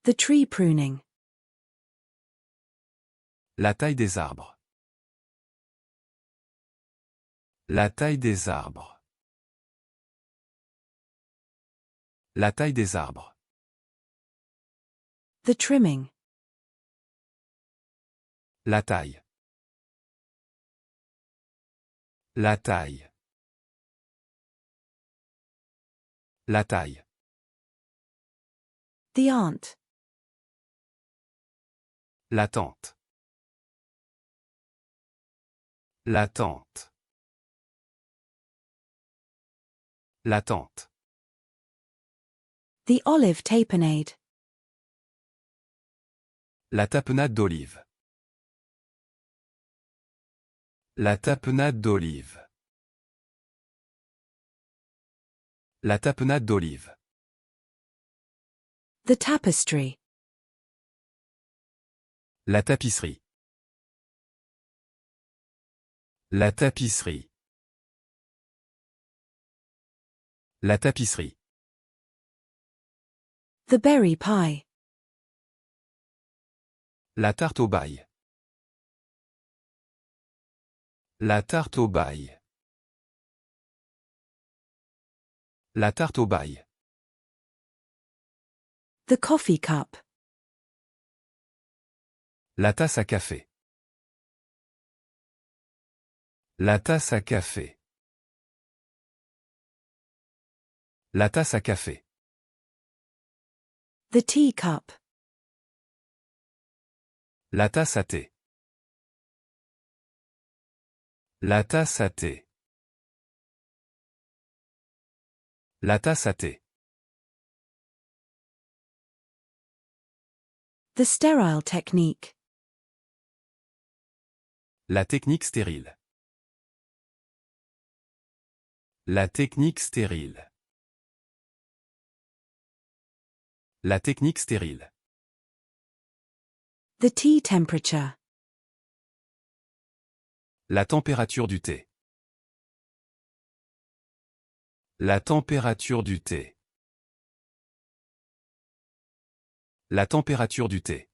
The tree pruning. La taille des arbres. La taille des arbres. La taille des arbres. The trimming. La taille. La taille. La taille. The aunt. La tante. La tante. La tante. The olive tapenade. La tapenade d'olive. La tapenade d'olive. La tapenade d'olive. The tapestry. La tapisserie. La tapisserie. La tapisserie. The berry pie. La tarte au bail. La tarte au bail. La tarte au bail. The coffee cup. La tasse à café. La tasse à café. La tasse à café. The teacup. La tasse à thé. La tasse à thé. La tasse à thé. The sterile technique. La technique stérile. La technique stérile. La technique stérile. The tea temperature. La température du thé. La température du thé. La température du thé.